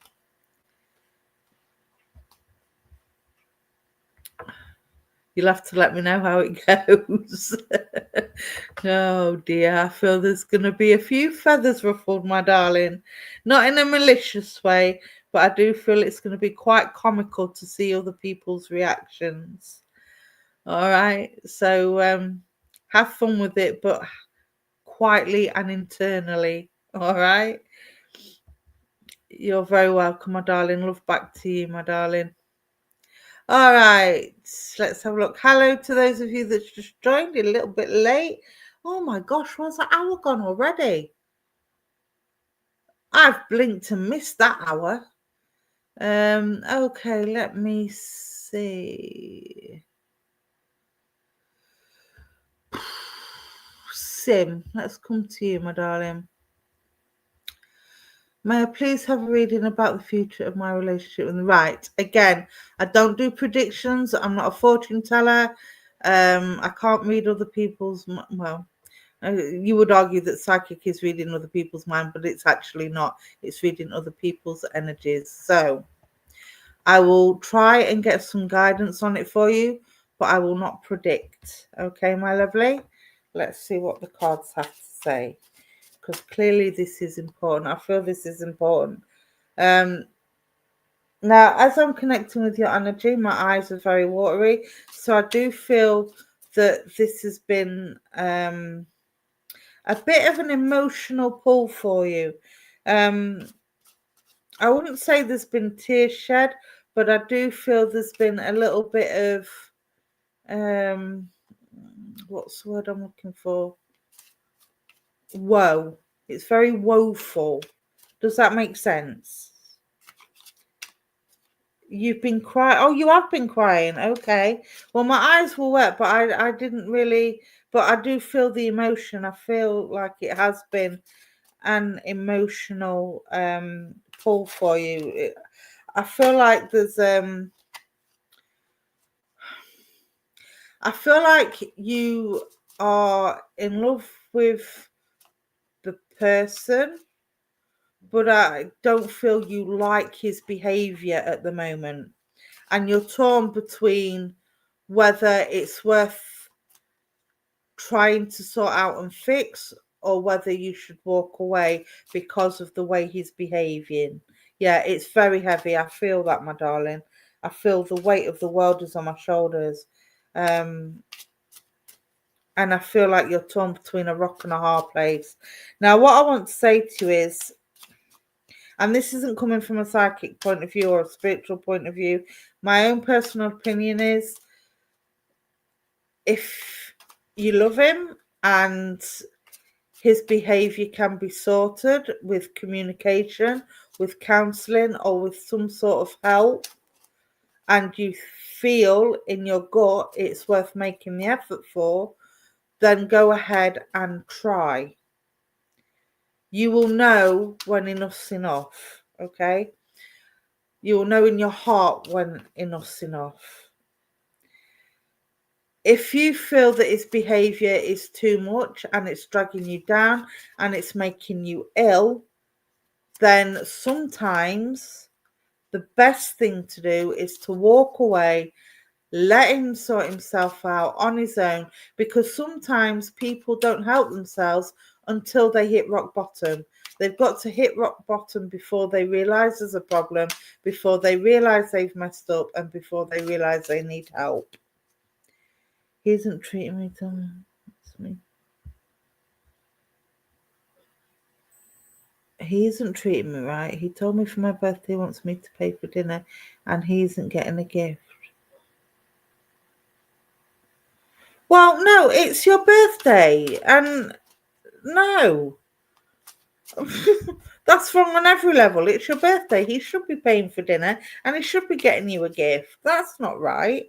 You'll have to let me know how it goes. Oh dear, I feel there's going to be a few feathers ruffled, my darling. Not in a malicious way, but I do feel it's going to be quite comical to see other people's reactions. All right, so have fun with it, but quietly and internally. All right, you're very welcome, my darling. Love back to you, my darling. All right, let's have a look. Hello to those of you that's just joined a little bit late. Oh my gosh, where's the hour gone already? I've blinked and missed that hour. Okay, let me see. Sim, let's come to you, my darling. May I please have a reading about the future of my relationship with right? Again, I don't do predictions. I'm not a fortune teller. I can't read other people's, well, you would argue that psychic is reading other people's mind, but it's actually not. It's reading other people's energies. So I will try and get some guidance on it for you, but I will not predict. Okay, my lovely? Let's see what the cards have to say, because clearly this is important. I feel this is important. Now, as I'm connecting with your energy, my eyes are very watery. So I do feel that this has been a bit of an emotional pull for you. I wouldn't say there's been tears shed, but I do feel there's been a little bit of what's the word I'm looking for? Woe. It's very woeful. Does that make sense? You've been crying. Oh, you have been crying. Okay. Well, my eyes were wet, but I didn't really. But I do feel the emotion. I feel like it has been an emotional pull for you. I feel like there's I feel like you are in love with the person, but I don't feel you like his behavior at the moment. And you're torn between whether it's worth trying to sort out and fix, or whether you should walk away because of the way he's behaving. Yeah, it's very heavy. I feel that, my darling. I feel the weight of the world is on my shoulders. And I feel like you're torn between a rock and a hard place. Now, what I want to say to you is, and this isn't coming from a psychic point of view or a spiritual point of view, my own personal opinion is, if you love him and his behavior can be sorted with communication, with counseling, or with some sort of help, and you feel in your gut it's worth making the effort for, then go ahead and try. You will know when enough's enough, okay? You'll know in your heart when enough's enough. If you feel that his behaviour is too much and it's dragging you down and it's making you ill, then sometimes the best thing to do is to walk away, let him sort himself out on his own, because sometimes people don't help themselves until they hit rock bottom. They've got to hit rock bottom before they realise there's a problem, before they realise they've messed up, and before they realise they need help. He isn't treating me, it's me. He isn't treating me right. He told me for my birthday he wants me to pay for dinner, and he isn't getting a gift. Well, no, it's your birthday, and no. That's wrong on every level. It's your birthday. He should be paying for dinner, and he should be getting you a gift. That's not right.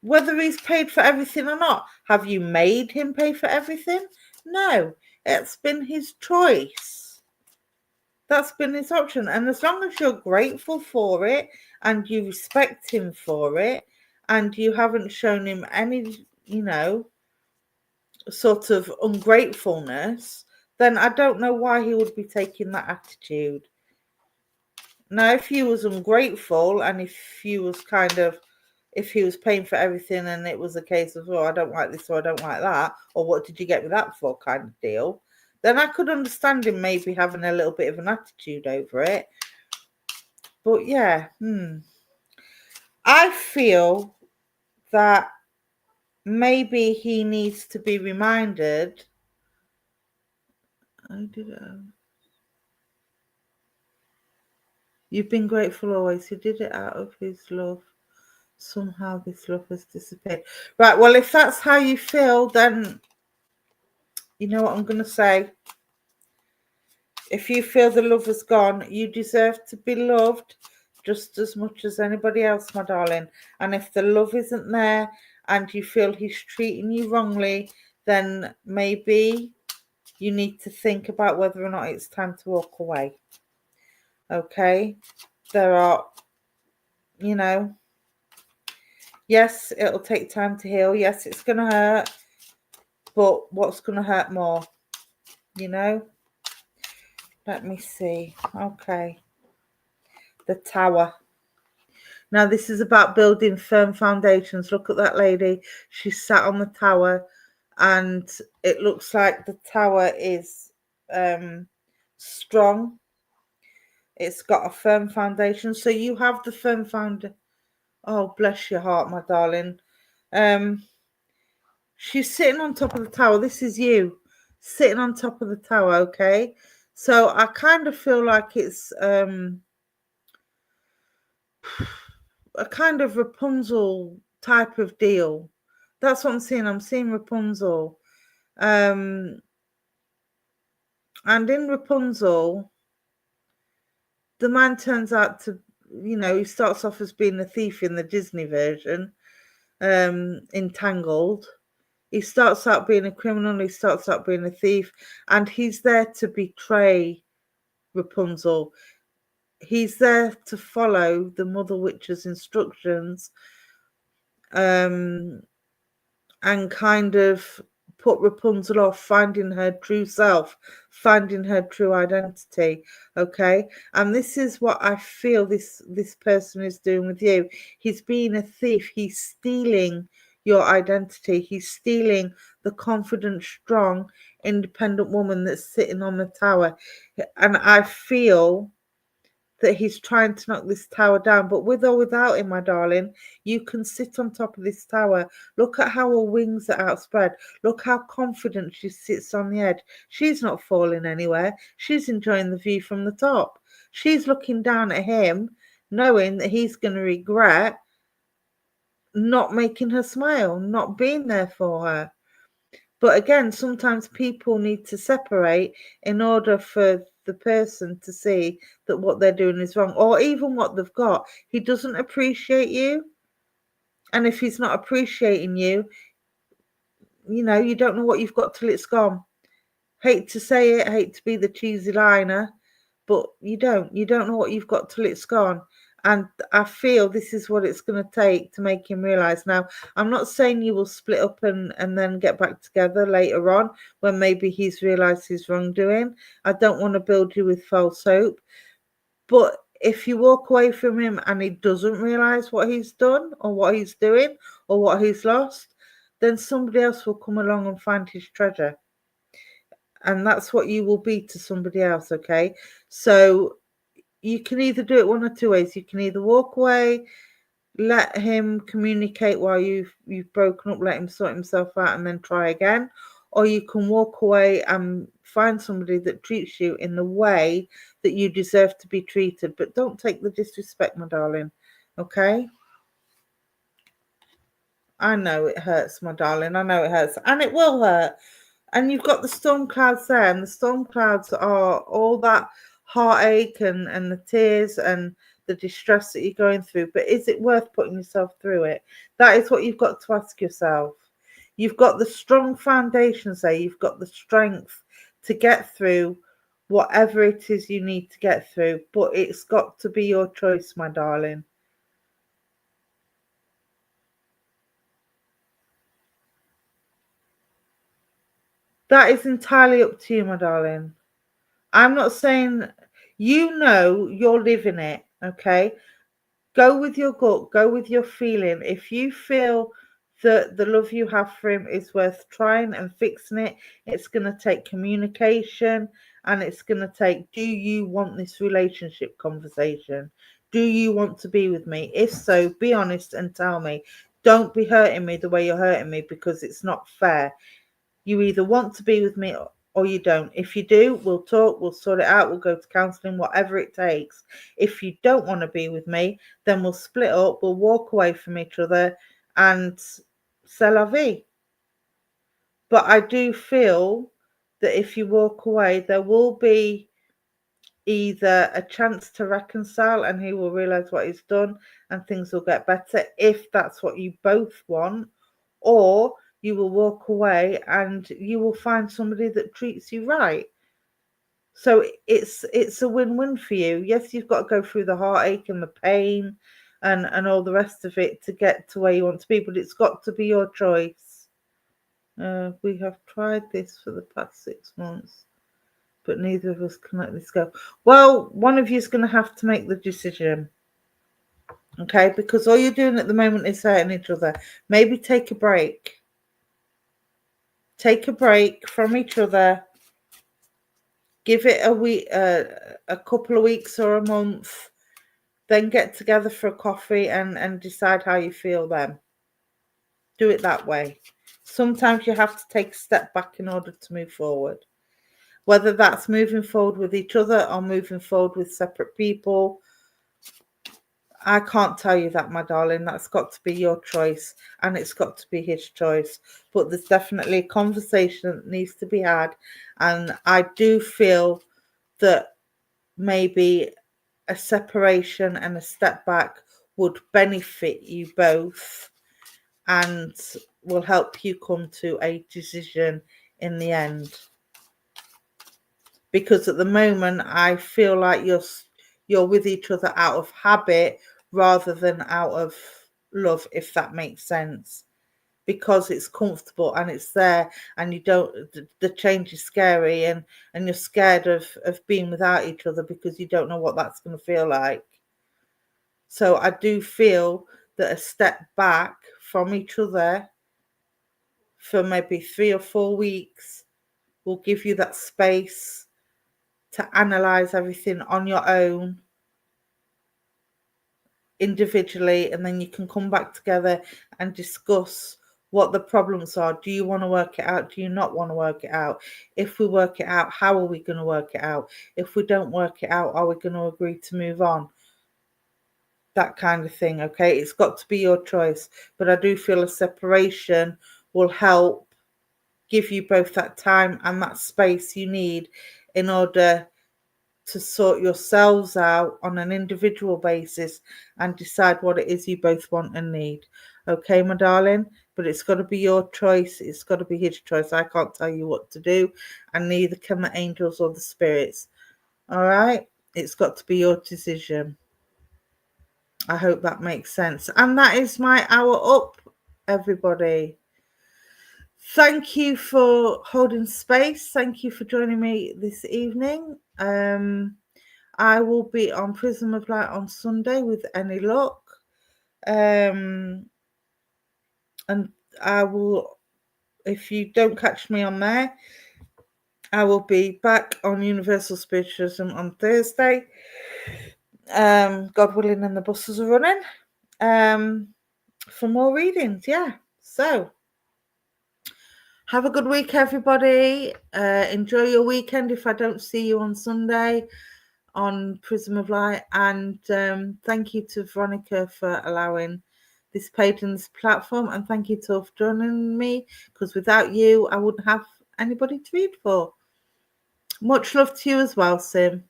Whether he's paid for everything or not. Have you made him pay for everything? No, it's been his choice. That's been his option. And as long as you're grateful for it and you respect him for it and you haven't shown him any, sort of ungratefulness, then I don't know why he would be taking that attitude. Now, if he was ungrateful and if he was paying for everything and it was a case of, oh, I don't like this or I don't like that, or what did you get me that for kind of deal, then I could understand him maybe having a little bit of an attitude over it. But yeah, I feel that maybe he needs to be reminded. You've been grateful always. He did it out of his love. Somehow this love has disappeared. Right, well, if that's how you feel, then you know what I'm going to say. If you feel the love has gone, you deserve to be loved just as much as anybody else, my darling. And if the love isn't there and you feel he's treating you wrongly, then maybe you need to think about whether or not it's time to walk away. Okay? There are, yes, it'll take time to heal. Yes, it's going to hurt. But what's going to hurt more? Let me see. Okay. The Tower. Now, this is about building firm foundations. Look at that lady. She's sat on the tower, and it looks like the tower is strong. It's got a firm foundation. So you have the firm foundation. Oh, bless your heart, my darling. She's sitting on top of the tower. This is you sitting on top of the tower, okay? So I kind of feel like it's a kind of Rapunzel type of deal. That's what I'm seeing. I'm seeing Rapunzel. And in Rapunzel, the man turns out to, he starts off as being a thief in the Disney version, Entangled. He starts out being a criminal, he starts out being a thief, and he's there to betray Rapunzel. He's there to follow the Mother Witch's instructions and kind of put Rapunzel off finding her true self, finding her true identity, okay? And this is what I feel this person is doing with you. He's being a thief. He's stealing your identity. He's stealing the confident, strong, independent woman that's sitting on the tower. And I feel that he's trying to knock this tower down, but with or without him, my darling, you can sit on top of this tower. Look at how her wings are outspread. Look how confident she sits on the edge. She's not falling anywhere. She's enjoying the view from the top. She's looking down at him, knowing that he's going to regret not making her smile, not being there for her. But again, sometimes people need to separate in order for the person to see that what they're doing is wrong, or even what they've got. He doesn't appreciate you. And if he's not appreciating you, you don't know what you've got till it's gone. Hate to say it, hate to be the cheesy liner, but you don't know what you've got till it's gone. And I feel this is what it's going to take to make him realize. Now, I'm not saying you will split up and then get back together later on when maybe he's realized his wrongdoing. I don't want to build you with false hope, but if you walk away from him and he doesn't realize what he's done or what he's doing or what he's lost, then somebody else will come along and find his treasure. And that's what you will be to somebody else, okay? So you can either do it one or two ways. You can either walk away, let him communicate while you've broken up, let him sort himself out and then try again, or you can walk away and find somebody that treats you in the way that you deserve to be treated. But don't take the disrespect, my darling, okay? I know it hurts, my darling. I know it hurts, and it will hurt. And you've got the storm clouds there, and the storm clouds are all that heartache and the tears and the distress that you're going through. But is it worth putting yourself through it? That is what you've got to ask yourself. You've got the strong foundations there. You've got the strength to get through whatever it is you need to get through. But it's got to be your choice, my darling. That is entirely up to you, my darling. I'm not saying, you know, you're living it, okay? Go with your gut, go with your feeling. If you feel that the love you have for him is worth trying and fixing it, it's going to take communication, and it's going to take, do you want this relationship conversation? Do you want to be with me? If so, be honest and tell me. Don't be hurting me the way you're hurting me, because it's not fair. You either want to be with me or you don't. If you do, we'll talk, we'll sort it out, we'll go to counselling, whatever it takes. If you don't want to be with me, then we'll split up, we'll walk away from each other, and c'est la vie. But I do feel that if you walk away, there will be either a chance to reconcile and he will realise what he's done and things will get better, if that's what you both want, or you will walk away and you will find somebody that treats you right. So it's a win-win for you. Yes, you've got to go through the heartache and the pain and all the rest of it to get to where you want to be, but it's got to be your choice. We have tried this for the past 6 months, but neither of us can let this go. Well, one of you is going to have to make the decision, okay? Because all you're doing at the moment is hurting each other. Maybe take a break. Take a break from each other. Give it a week, a couple of weeks or a month. Then get together for a coffee and decide how you feel then. Do it that way. Sometimes you have to take a step back in order to move forward. Whether that's moving forward with each other or moving forward with separate people, I can't tell you that, my darling. That's got to be your choice, and it's got to be his choice. But there's definitely a conversation that needs to be had, and I do feel that maybe a separation and a step back would benefit you both and will help you come to a decision in the end. Because at the moment, I feel like you're with each other out of habit rather than out of love, if that makes sense. Because it's comfortable and it's there, and you don't, the change is scary, and you're scared of being without each other because you don't know what that's going to feel like. So I do feel that a step back from each other for maybe 3 or 4 weeks will give you that space to analyze everything on your own individually, and then you can come back together and discuss what the problems are. Do you want to work it out? Do you not want to work it out? If we work it out, how are we going to work it out? If we don't work it out, are we going to agree to move on? That kind of thing, okay? It's got to be your choice, but I do feel a separation will help give you both that time and that space you need in order to sort yourselves out on an individual basis and decide what it is you both want and need. Okay, my darling? But it's got to be your choice. It's got to be his choice. I can't tell you what to do, and neither can the angels or the spirits. All right? It's got to be your decision. I hope that makes sense. And that is my hour up, everybody. Thank you for holding space. Thank you for joining me this evening. I will be on Prism of Light on Sunday with any luck. And I will, if you don't catch me on there, I will be back on Universal Spiritualism on Thursday. God willing, and the buses are running. For more readings, yeah. So have a good week, everybody. Enjoy your weekend if I don't see you on Sunday on Prism of Light. And thank you to Veronica for allowing this page and this platform. And thank you to for joining me, because without you, I wouldn't have anybody to read for. Much love to you as well, Sim.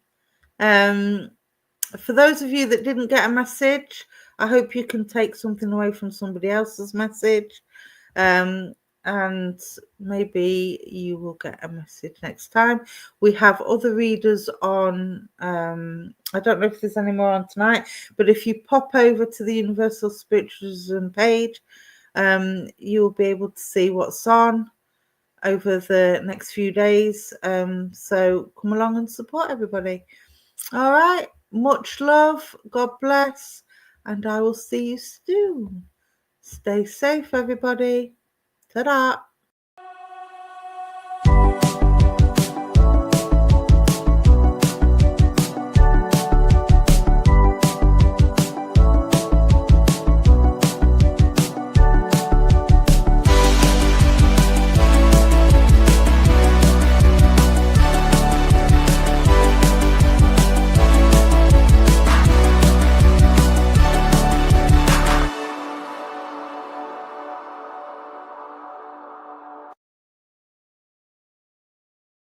For those of you that didn't get a message, I hope you can take something away from somebody else's message. And maybe you will get a message next time. We have other readers on. I don't know if there's any more on tonight, but if you pop over to the Universal Spiritualism page, you will be able to see what's on over the next few days. So come along and support everybody. All right. Much love. God bless. And I will see you soon. Stay safe, everybody. Ta-da.